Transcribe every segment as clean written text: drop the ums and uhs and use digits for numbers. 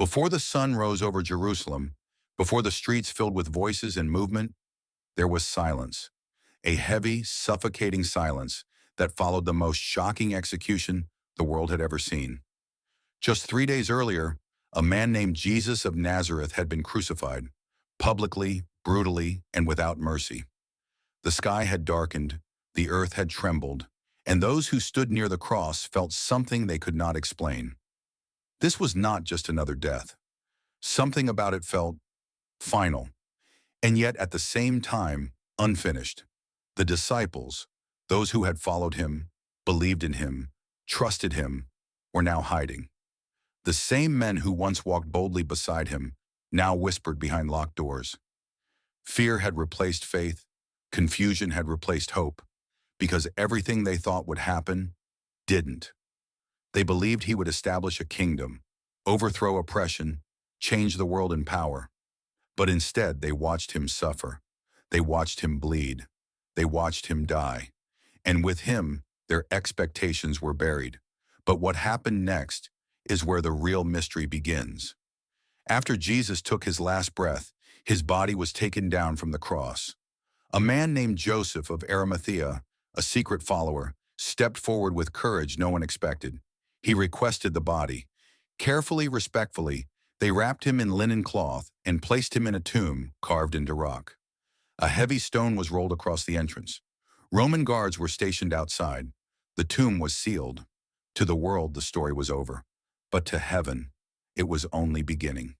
Before the sun rose over Jerusalem, before the streets filled with voices and movement, there was silence, a heavy, suffocating silence that followed the most shocking execution the world had ever seen. Just 3 days earlier, a man named Jesus of Nazareth had been crucified, publicly, brutally, and without mercy. The sky had darkened, the earth had trembled, and those who stood near the cross felt something they could not explain. This was not just another death. Something about it felt final, and yet at the same time, unfinished. The disciples, those who had followed him, believed in him, trusted him, were now hiding. The same men who once walked boldly beside him now whispered behind locked doors. Fear had replaced faith, confusion had replaced hope, because everything they thought would happen didn't. They believed he would establish a kingdom, overthrow oppression, change the world in power. But instead, they watched him suffer. They watched him bleed. They watched him die. And with him, their expectations were buried. But what happened next is where the real mystery begins. After Jesus took his last breath, his body was taken down from the cross. A man named Joseph of Arimathea, a secret follower, stepped forward with courage no one expected. He requested the body. Carefully, respectfully, they wrapped him in linen cloth and placed him in a tomb carved into rock. A heavy stone was rolled across the entrance. Roman guards were stationed outside. The tomb was sealed. To the world, the story was over. But to heaven, it was only beginning.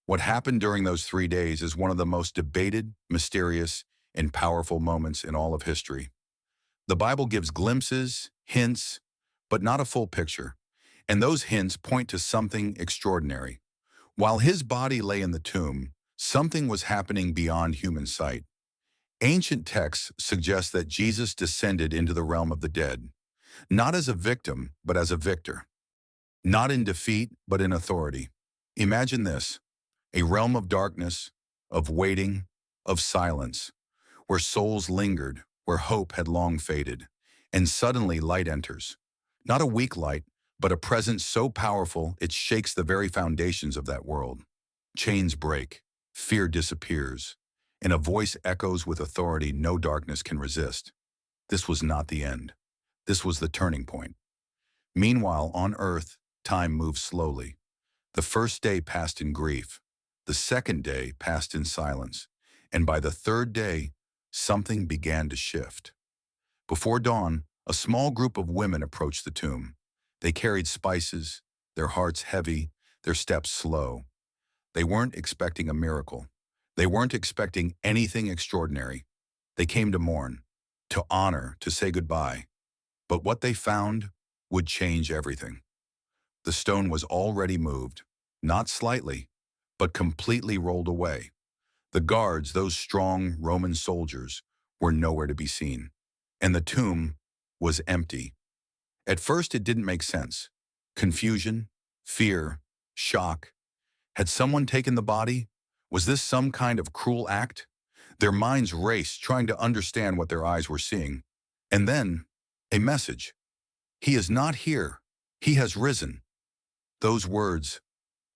What happened during those 3 days is one of the most debated, mysterious, and powerful moments in all of history. The Bible gives glimpses, hints, but not a full picture. And those hints point to something extraordinary. While his body lay in the tomb, something was happening beyond human sight. Ancient texts suggest that Jesus descended into the realm of the dead, not as a victim, but as a victor. Not in defeat, but in authority. Imagine this, a realm of darkness, of waiting, of silence, where souls lingered, where hope had long faded, and suddenly light enters. Not a weak light, but a presence so powerful it shakes the very foundations of that world. Chains break, fear disappears, and a voice echoes with authority no darkness can resist. This was not the end. This was the turning point. Meanwhile, on earth, time moves slowly. The first day passed in grief. The second day passed in silence. And by the third day, something began to shift. Before dawn, a small group of women approached the tomb. They carried spices, their hearts heavy, their steps slow. They weren't expecting a miracle. They weren't expecting anything extraordinary. They came to mourn, to honor, to say goodbye. But what they found would change everything. The stone was already moved, not slightly, but completely rolled away. The guards, those strong Roman soldiers, were nowhere to be seen. And the tomb was empty. At first, it didn't make sense. Confusion, fear, shock. Had someone taken the body? Was this some kind of cruel act? Their minds raced, trying to understand what their eyes were seeing. And then, a message. He is not here. He has risen. Those words,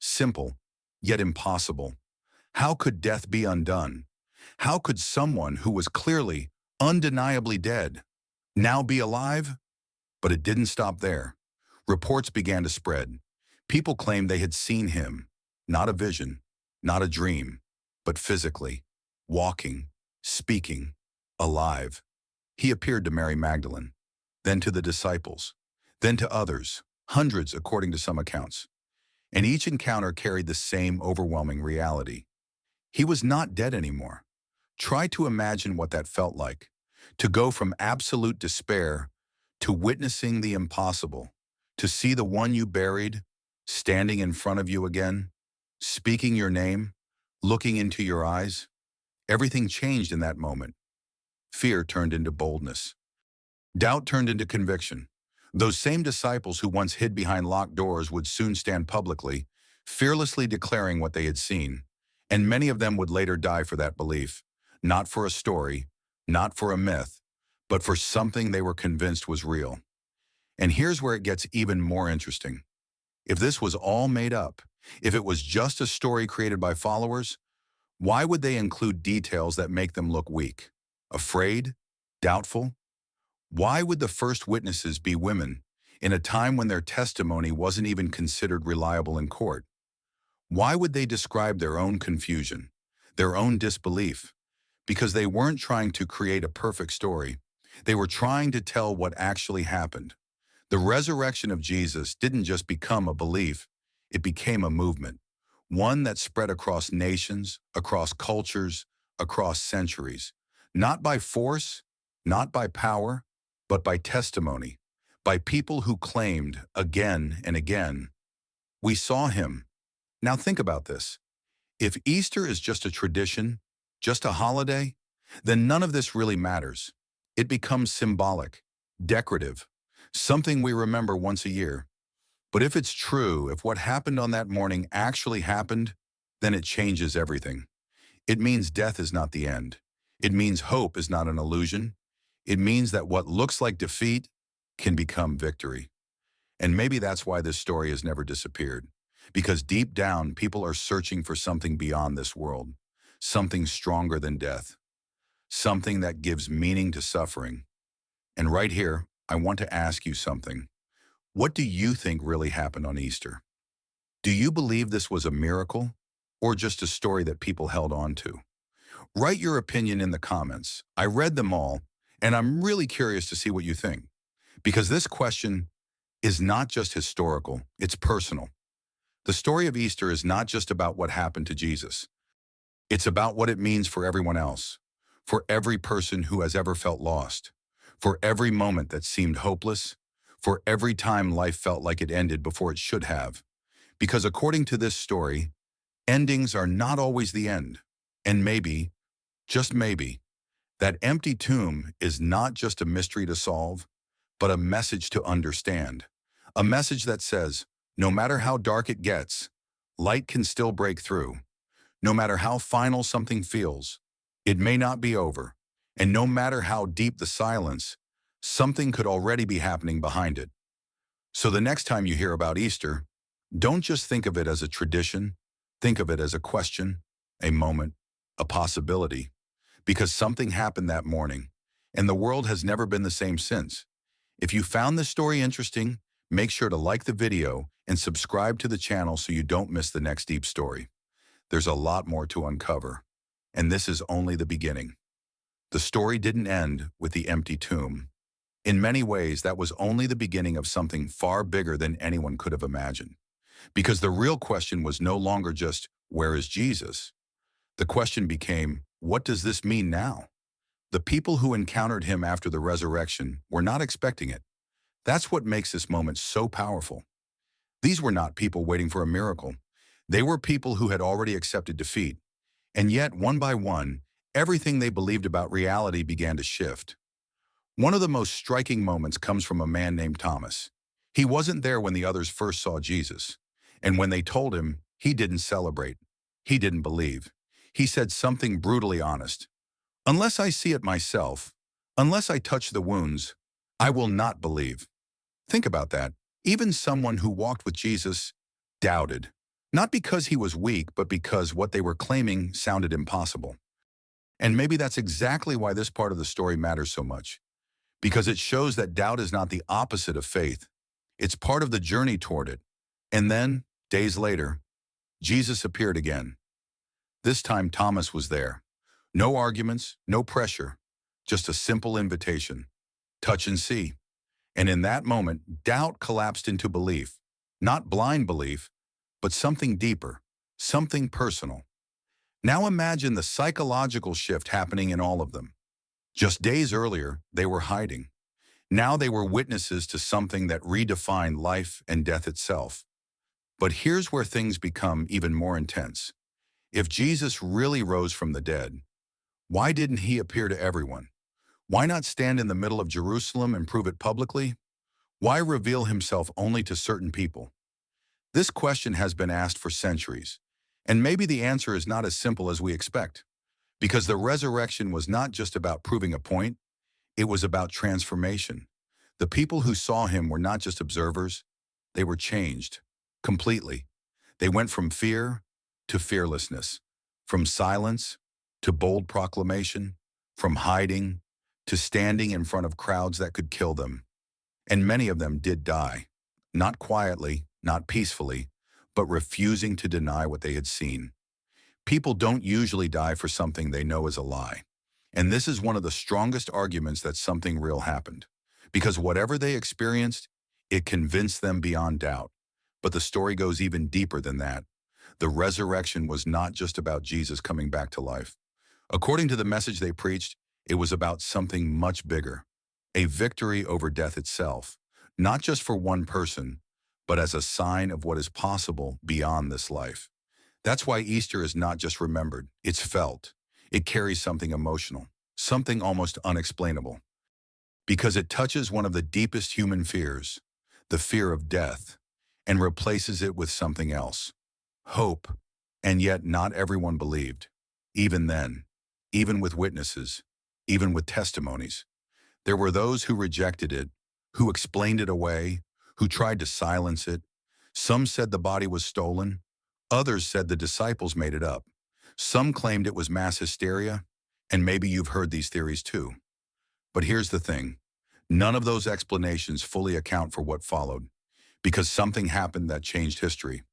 simple, yet impossible. How could death be undone? How could someone who was clearly, undeniably dead, now be alive? But it didn't stop there. Reports began to spread. People claimed they had seen him, not a vision, not a dream, but physically, walking, speaking, alive. He appeared to Mary Magdalene, then to the disciples, then to others, hundreds according to some accounts. And each encounter carried the same overwhelming reality. He was not dead anymore. Try to imagine what that felt like, to go from absolute despair to witnessing the impossible, to see the one you buried standing in front of you again, speaking your name, looking into your eyes. Everything changed in that moment. Fear turned into boldness. Doubt turned into conviction. Those same disciples who once hid behind locked doors would soon stand publicly, fearlessly declaring what they had seen. And many of them would later die for that belief, not for a story, not for a myth, but for something they were convinced was real. And here's where it gets even more interesting. If this was all made up, If it was just a story created by followers, why would they include details that make them look weak, afraid, doubtful? Why would the first witnesses be women in a time when their testimony wasn't even considered reliable in court? Why would they describe their own confusion, their own disbelief? Because they weren't trying to create a perfect story. They were trying to tell what actually happened. The resurrection of Jesus didn't just become a belief, it became a movement, one that spread across nations, across cultures, across centuries, not by force, not by power, but by testimony, by people who claimed again and again, "We saw him." Now think about this. If Easter is just a tradition, just a holiday, then none of this really matters. It becomes symbolic, decorative, something we remember once a year. But if it's true, if what happened on that morning actually happened, then it changes everything. It means death is not the end. It means hope is not an illusion. It means that what looks like defeat can become victory. And maybe that's why this story has never disappeared. Because deep down, people are searching for something beyond this world, something stronger than death, something that gives meaning to suffering. And right here, I want to ask you something. What do you think really happened on Easter? Do you believe this was a miracle or just a story that people held on to? Write your opinion in the comments. I read them all, and I'm really curious to see what you think. Because this question is not just historical, it's personal. The story of Easter is not just about what happened to Jesus. It's about what it means for everyone else, for every person who has ever felt lost, for every moment that seemed hopeless, for every time life felt like it ended before it should have. Because according to this story, endings are not always the end. And maybe, just maybe, that empty tomb is not just a mystery to solve, but a message to understand. A message that says, no matter how dark it gets, light can still break through. No matter how final something feels, it may not be over. And no matter how deep the silence, something could already be happening behind it. So the next time you hear about Easter, don't just think of it as a tradition. Think of it as a question, a moment, a possibility. Because something happened that morning, and the world has never been the same since. If you found this story interesting, make sure to like the video and subscribe to the channel so you don't miss the next deep story. There's a lot more to uncover, and this is only the beginning. The story didn't end with the empty tomb. In many ways, that was only the beginning of something far bigger than anyone could have imagined. Because the real question was no longer just, where is Jesus? The question became, what does this mean now? The people who encountered him after the resurrection were not expecting it. That's what makes this moment so powerful. These were not people waiting for a miracle. They were people who had already accepted defeat. And yet, one by one, everything they believed about reality began to shift. One of the most striking moments comes from a man named Thomas. He wasn't there when the others first saw Jesus. And when they told him, he didn't celebrate. He didn't believe. He said something brutally honest. Unless I see it myself, unless I touch the wounds, I will not believe. Think about that. Even someone who walked with Jesus doubted. Not because he was weak, but because what they were claiming sounded impossible. And maybe that's exactly why this part of the story matters so much. Because it shows that doubt is not the opposite of faith. It's part of the journey toward it. And then, days later, Jesus appeared again. This time Thomas was there. No arguments, no pressure, just a simple invitation. Touch and see. And in that moment, doubt collapsed into belief. Not blind belief, but something deeper, something personal. Now imagine the psychological shift happening in all of them. Just days earlier, they were hiding. Now they were witnesses to something that redefined life and death itself. But here's where things become even more intense. If Jesus really rose from the dead, why didn't he appear to everyone? Why not stand in the middle of Jerusalem and prove it publicly? Why reveal himself only to certain people? This question has been asked for centuries, and maybe the answer is not as simple as we expect. Because the resurrection was not just about proving a point, it was about transformation. The people who saw him were not just observers, they were changed, completely. They went from fear to fearlessness, from silence to bold proclamation, from hiding to standing in front of crowds that could kill them. And many of them did die, not quietly, not peacefully, but refusing to deny what they had seen. People don't usually die for something they know is a lie. And this is one of the strongest arguments that something real happened. Because whatever they experienced, it convinced them beyond doubt. But the story goes even deeper than that. The resurrection was not just about Jesus coming back to life. According to the message they preached, it was about something much bigger. A victory over death itself, not just for one person, but as a sign of what is possible beyond this life. That's why Easter is not just remembered, it's felt. It carries something emotional, something almost unexplainable. Because it touches one of the deepest human fears, the fear of death, and replaces it with something else, hope. And yet not everyone believed. Even then, even with witnesses, even with testimonies. There were those who rejected it, who explained it away, who tried to silence it. Some said the body was stolen. Others said the disciples made it up. Some claimed it was mass hysteria, and maybe you've heard these theories too. But here's the thing. None of those explanations fully account for what followed, because something happened that changed history.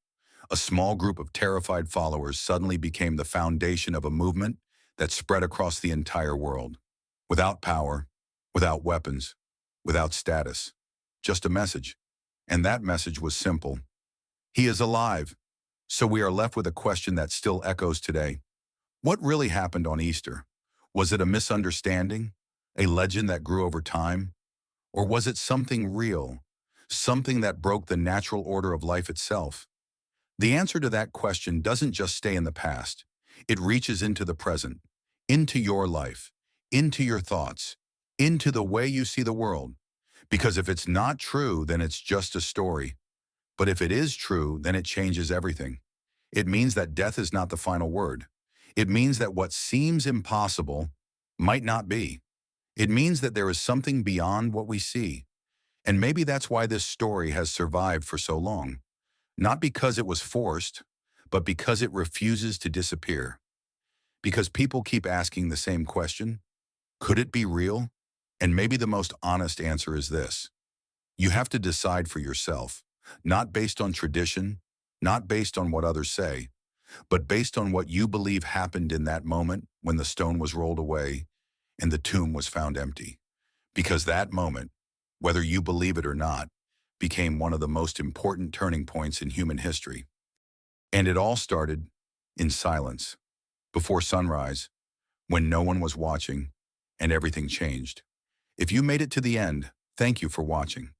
A small group of terrified followers suddenly became the foundation of a movement that spread across the entire world. Without power, without weapons, without status, just a message. And that message was simple. He is alive. So we are left with a question that still echoes today. What really happened on Easter? Was it a misunderstanding? A legend that grew over time? Or was it something real? Something that broke the natural order of life itself? The answer to that question doesn't just stay in the past. It reaches into the present, into your life, into your thoughts, into the way you see the world. Because if it's not true, then it's just a story. But if it is true, then it changes everything. It means that death is not the final word. It means that what seems impossible might not be. It means that there is something beyond what we see. And maybe that's why this story has survived for so long. Not because it was forced, but because it refuses to disappear. Because people keep asking the same question, could it be real? And maybe the most honest answer is this. You have to decide for yourself, not based on tradition, not based on what others say, but based on what you believe happened in that moment when the stone was rolled away and the tomb was found empty. Because that moment, whether you believe it or not, became one of the most important turning points in human history. And it all started in silence, before sunrise, when no one was watching and everything changed. If you made it to the end, thank you for watching.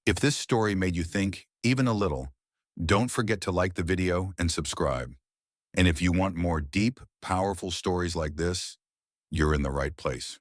If this story made you think even a little, don't forget to like the video and subscribe. And if you want more deep, powerful stories like this, you're in the right place.